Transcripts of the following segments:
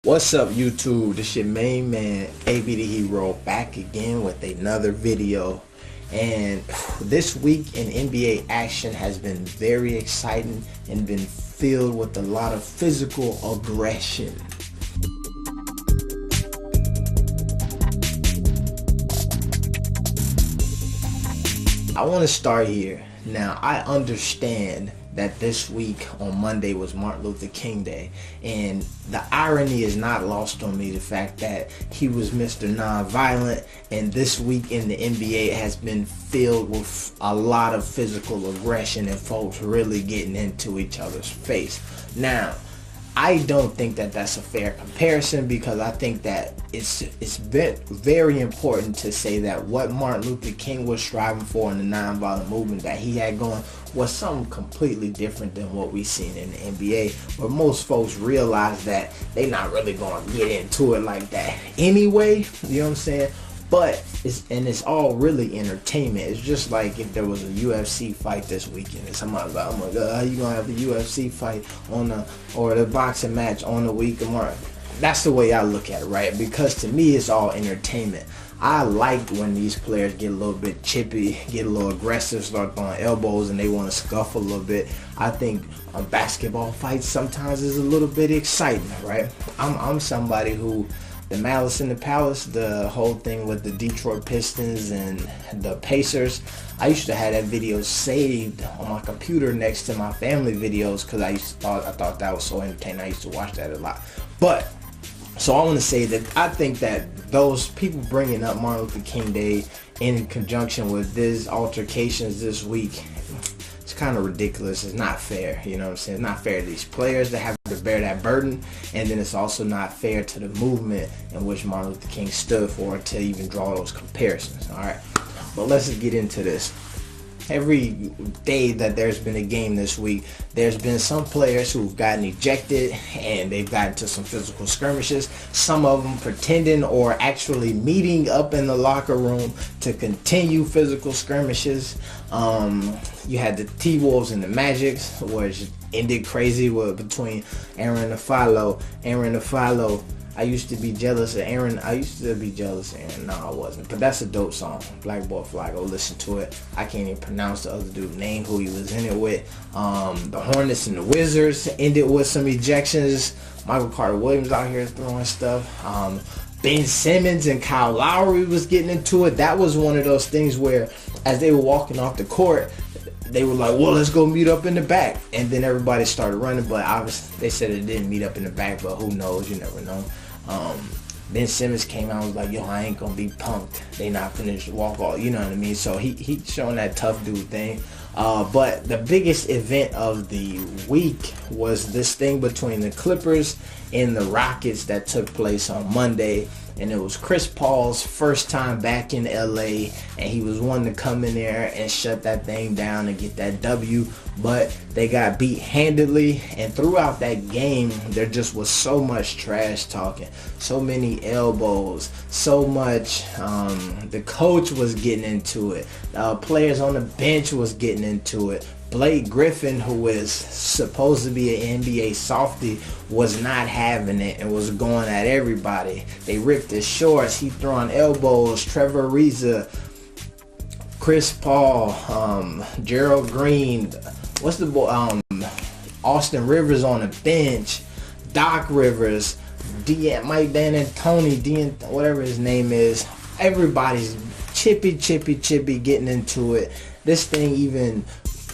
What's up YouTube? This your main man AB the Hero back again with another video, and this week in NBA action has been very exciting and been filled with a lot of physical aggression. I want to start here. Now, I understand that this week on Monday was Martin Luther King Day, and the irony is not lost on me, the fact that he was Mr. Nonviolent, and this week in the NBA has been filled with a lot of physical aggression and folks really getting into each other's face. Now, I don't think that that's a fair comparison, because I think that it's very important to say that what Martin Luther King was striving for in the nonviolent movement that he had going was something completely different than what we've seen in the NBA, where most folks realize that they're not really going to get into it like that anyway, you know what I'm saying? But it's all really entertainment. It's just like if there was a UFC fight this weekend and somebody's like, oh my god, how you gonna have a UFC fight on the boxing match on the week of Martin? That's the way I look at it, right? Because to me it's all entertainment. I like when these players get a little bit chippy, get a little aggressive, start throwing elbows, and they want to scuffle a little bit. I think a basketball fight sometimes is a little bit exciting, right? I'm somebody who, the Malice in the Palace, the whole thing with the Detroit Pistons and the Pacers, I used to have that video saved on my computer next to my family videos, because I thought that was so entertaining. I used to watch that a lot. But so I want to say that I think that those people bringing up Martin Luther King Day in conjunction with these altercations this week, it's kind of ridiculous. It's not fair, you know what I'm saying? It's not fair to these players to have to bear that burden, and then it's also not fair to the movement in which Martin Luther King stood for to even draw those comparisons. All right, but let's just get into this. Every day that there's been a game this week, there's been some players who've gotten ejected and they've gotten to some physical skirmishes. Some of them pretending or actually meeting up in the locker room to continue physical skirmishes. You had the T-Wolves and the Magics, which ended crazy between Aaron Afalo. I used to be jealous of Aaron. No, I wasn't. But that's a dope song. Black Boy Fly. Go listen to it. I can't even pronounce the other dude's name, who he was in it with. The Hornets and the Wizards ended with some ejections. Michael Carter Williams out here throwing stuff. Ben Simmons and Kyle Lowry was getting into it. That was one of those things where, as they were walking off the court, they were like, well, let's go meet up in the back. And then everybody started running, but obviously they said it didn't meet up in the back, but who knows? You never know. Ben Simmons came out and was like, yo, I ain't gonna be punked. They not finished walk off, you know what I mean? So he showing that tough dude thing. But the biggest event of the week was this thing between the Clippers and the Rockets that took place on Monday. And it was Chris Paul's first time back in LA, and he was wanting to come in there and shut that thing down and get that W, but they got beat handedly. And throughout that game, there just was so much trash talking, so many elbows, so much. The coach was getting into it. Players on the bench was getting into it. Blake Griffin, who is supposed to be an NBA softie, was not having it and was going at everybody. They ripped his shorts. He throwing elbows. Trevor Ariza, Chris Paul, Gerald Green. What's the boy? Austin Rivers on the bench. Doc Rivers, Mike D'Antoni, whatever his name is. Everybody's chippy getting into it. This thing even,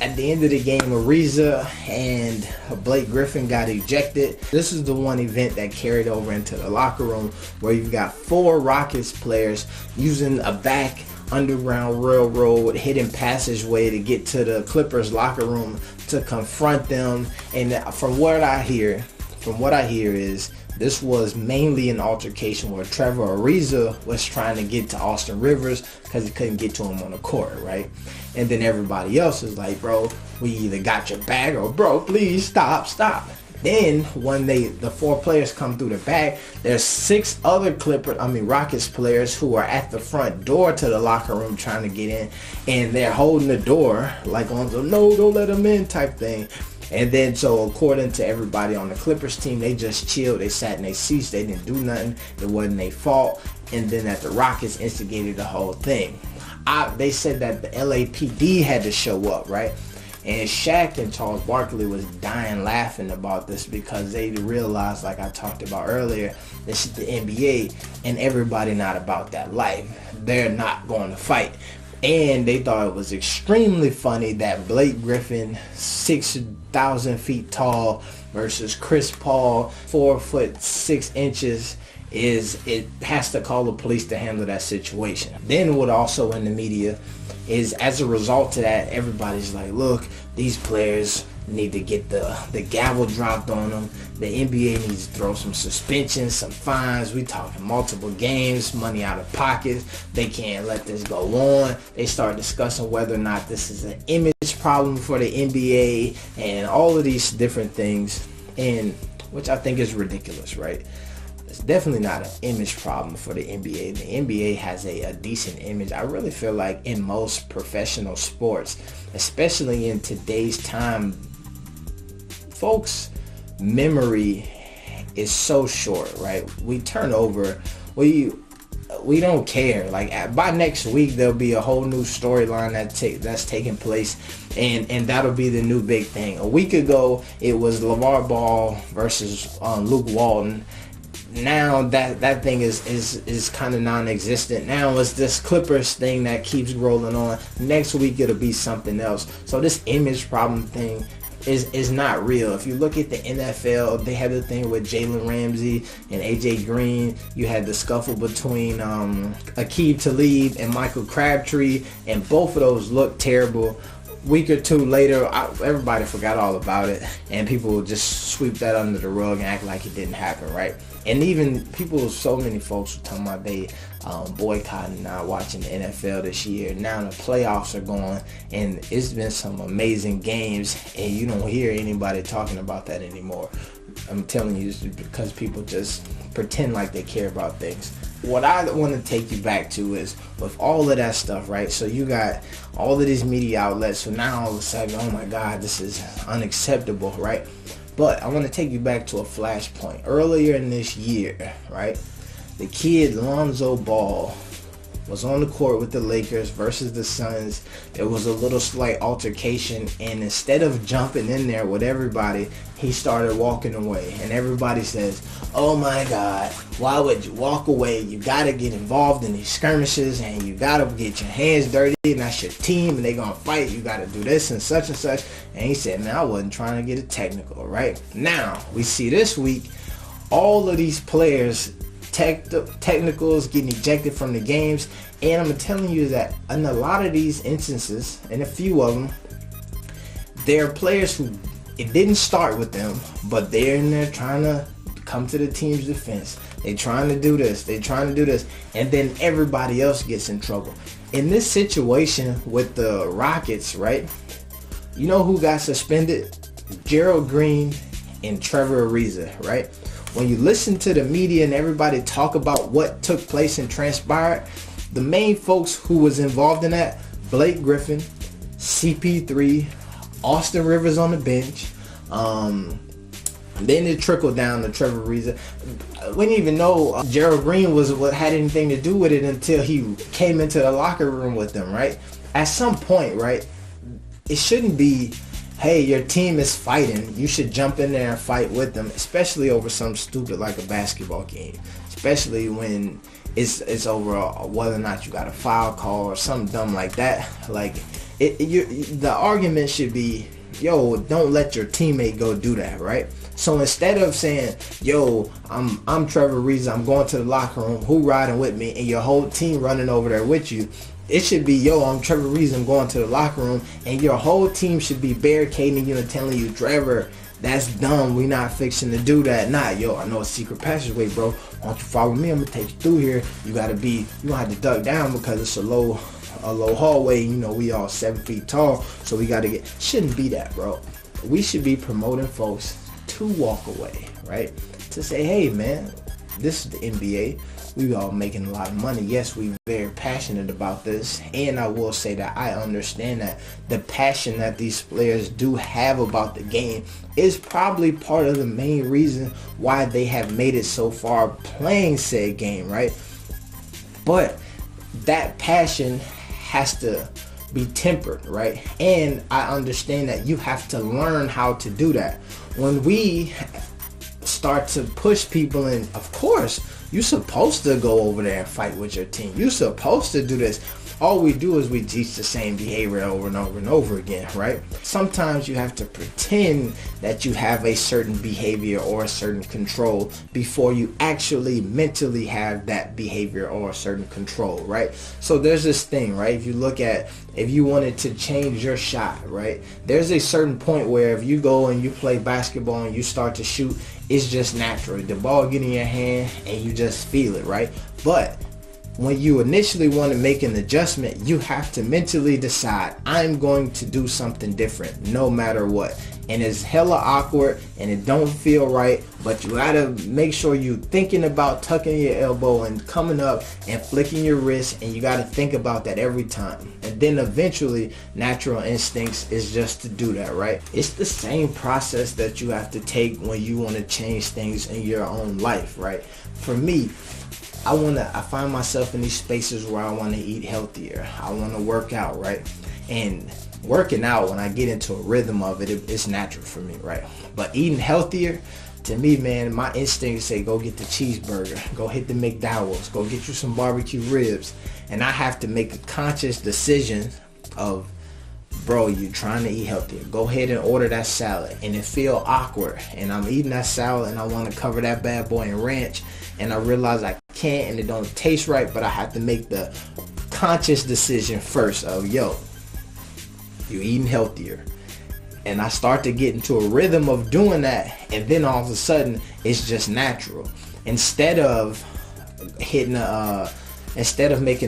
at the end of the game, Ariza and Blake Griffin got ejected. This is the one event that carried over into the locker room, where you've got 4 Rockets players using a back underground railroad hidden passageway to get to the Clippers locker room to confront them. And from what I hear is this was mainly an altercation where Trevor Ariza was trying to get to Austin Rivers because he couldn't get to him on the court, right? And then everybody else is like, bro, we either got your back, or bro, please stop. Then when the 4 players come through the back, there's 6 other Rockets players who are at the front door to the locker room trying to get in, and they're holding the door like on the no, don't let them in type thing. And then, so according to everybody on the Clippers team, they just chilled. They sat in their seats. They didn't do nothing. It wasn't their fault. And then that the Rockets instigated the whole thing. They said that the LAPD had to show up, right? And Shaq and Charles Barkley was dying laughing about this because they realized, like I talked about earlier, this is the NBA and everybody not about that life. They're not going to fight. And they thought it was extremely funny that Blake Griffin, 6,000 feet tall, versus Chris Paul, 4'6" it has to call the police to handle that situation. Then what also in the media is, as a result of that, everybody's like, look, these players need to get the gavel dropped on them. The NBA needs to throw some suspensions, some fines. We talking multiple games, money out of pocket. They can't let this go on. They start discussing whether or not this is an image problem for the NBA and all of these different things, and which I think is ridiculous, right? It's definitely not an image problem for the NBA. The NBA has a decent image. I really feel like in most professional sports, especially in today's time, folks' memory is so short, right? We turn over. We don't care. Like by next week, there'll be a whole new storyline that's taking place, and that'll be the new big thing. A week ago, it was LeVar Ball versus Luke Walton. Now that thing is kind of non-existent. Now it's this Clippers thing that keeps rolling on. Next week it'll be something else. So this image problem thing is not real. If you look at the NFL, they had the thing with Jalen Ramsey and AJ Green. You had the scuffle between Aqib Talib and Michael Crabtree, and both of those looked terrible. Week or two later, everybody forgot all about it, and people will just sweep that under the rug and act like it didn't happen, right? And even people, so many folks were talking about they boycotting, not watching the NFL this year. Now the playoffs are going, and it's been some amazing games, and you don't hear anybody talking about that anymore. I'm telling you, it's because people just pretend like they care about things. What I want to take you back to is, with all of that stuff, right? So you got all of these media outlets, so now all of a sudden, oh my God, this is unacceptable, right? But I want to take you back to a flashpoint. Earlier in this year, right, the kid Lonzo Ball was on the court with the Lakers versus the Suns. There was a little slight altercation, and instead of jumping in there with everybody, he started walking away. And everybody says, oh my God, why would you walk away? You got to get involved in these skirmishes, and you got to get your hands dirty, and that's your team, and they going to fight. You got to do this and such and such. And he said, man, I wasn't trying to get it technical, right? Now, we see this week, all of these players, technicals getting ejected from the games, and I'm telling you that in a lot of these instances, and a few of them, there are players who it didn't start with them, but they're in there trying to come to the team's defense. They're trying to do this, and then everybody else gets in trouble. In this situation with the Rockets, right, you know who got suspended? Gerald Green and Trevor Ariza, right? When you listen to the media and everybody talk about what took place and transpired, the main folks who was involved in that, Blake Griffin, CP3, Austin Rivers on the bench, then it trickled down to Trevor Ariza. We didn't even know Gerald Green was what had anything to do with it until he came into the locker room with them, right? At some point, right, it shouldn't be, hey, your team is fighting, you should jump in there and fight with them, especially over something stupid like a basketball game, especially when it's over whether or not you got a foul call or something dumb like that. Like, the argument should be, yo, don't let your teammate go do that, right? So instead of saying, yo, I'm Trevor Ariza, I'm going to the locker room, who riding with me, and your whole team running over there with you, it should be, yo, I'm Trevor Ariza, I'm going to the locker room, and your whole team should be barricading you and telling you, Trevor, that's dumb, we not fixing to do that. Nah, yo, I know a secret passageway, bro. Why don't you follow me? I'm gonna take you through here. You gonna have to duck down because it's a low hallway. You know, we all 7 feet tall, so we gotta get. Shouldn't be that, bro. We should be promoting folks to walk away, right? To say, hey, man, this is the NBA. We all making a lot of money. Yes, we very passionate about this, and I will say that I understand that the passion that these players do have about the game is probably part of the main reason why they have made it so far playing said game, right? But that passion has to be tempered, right? And I understand that you have to learn how to do that. When we start to push people in, of course, you're supposed to go over there and fight with your team. You're supposed to do this. All we do is we teach the same behavior over and over and over again, right? Sometimes you have to pretend that you have a certain behavior or a certain control before you actually mentally have that behavior or a certain control, right? So there's this thing, right? If you look at, if you wanted to change your shot, right? There's a certain point where if you go and you play basketball and you start to shoot, it's just natural. The ball get in your hand and you just feel it, right? But when you initially want to make an adjustment, you have to mentally decide, I'm going to do something different no matter what. And it's hella awkward and it don't feel right, but you gotta make sure you thinking about tucking your elbow and coming up and flicking your wrist, and you gotta think about that every time. And then eventually natural instincts is just to do that, right? It's the same process that you have to take when you want to change things in your own life, right? For me, I find myself in these spaces where I want to eat healthier. I want to work out, right? And working out, when I get into a rhythm of it, it's natural for me, right? But eating healthier, to me, man, my instincts say go get the cheeseburger, go hit the McDowell's, go get you some barbecue ribs. And I have to make a conscious decision of, bro, you're trying to eat healthier. Go ahead and order that salad. And it feel awkward. And I'm eating that salad and I want to cover that bad boy in ranch. And I realize I can't and it don't taste right, but I have to make the conscious decision first of, yo, you're eating healthier. And I start to get into a rhythm of doing that, and then all of a sudden it's just natural. Instead of making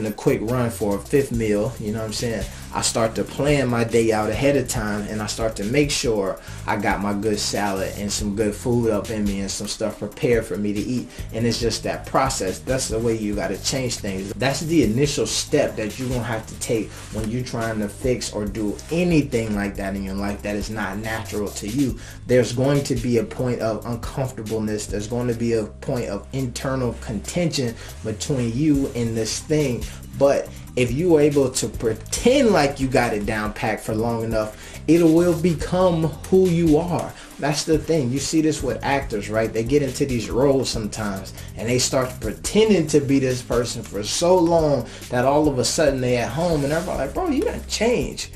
a quick run for a fifth meal, you know what I'm saying, I start to plan my day out ahead of time, and I start to make sure I got my good salad and some good food up in me and some stuff prepared for me to eat. And it's just that process. That's the way you got to change things. That's the initial step that you're going to have to take when you're trying to fix or do anything like that in your life that is not natural to you. There's going to be a point of uncomfortableness. There's going to be a point of internal contention between you and this thing. But if you are able to pretend like you got it down packed for long enough, it will become who you are. That's the thing. You see this with actors, right? They get into these roles sometimes and they start pretending to be this person for so long that all of a sudden they at home and everybody like, bro, you done changed.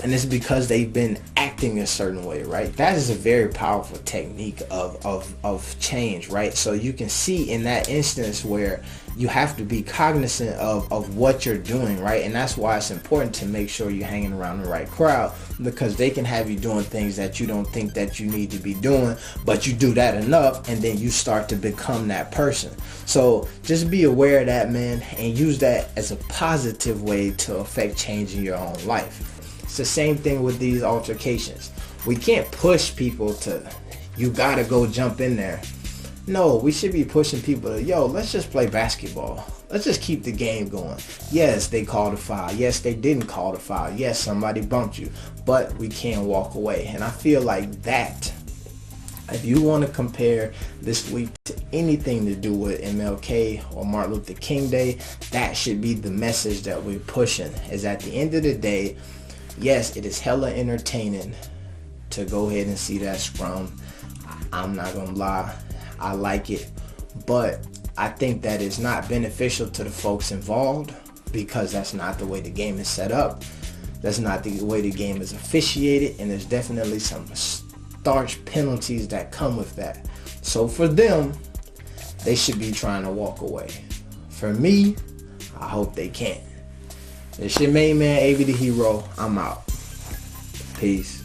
And it's because they've been acting a certain way, right? That is a very powerful technique of change, right? So you can see in that instance where you have to be cognizant of what you're doing, right? And that's why it's important to make sure you're hanging around the right crowd, because they can have you doing things that you don't think that you need to be doing, but you do that enough and then you start to become that person. So just be aware of that, man, and use that as a positive way to affect change in your own life. It's the same thing with these altercations. We can't push people to, you gotta go jump in there. No, we should be pushing people to, yo, let's just play basketball. Let's just keep the game going. Yes, they called a foul. Yes, they didn't call the foul. Yes, somebody bumped you. But we can't walk away. And I feel like that, if you want to compare this week to anything to do with MLK or Martin Luther King Day, that should be the message that we're pushing. Is at the end of the day, yes, it is hella entertaining to go ahead and see that scrum. I'm not gonna lie, I like it, but I think that it's not beneficial to the folks involved, because that's not the way the game is set up. That's not the way the game is officiated, and there's definitely some starch penalties that come with that. So for them, they should be trying to walk away. For me, I hope they can. It's your main man, AV the Hero. I'm out. Peace.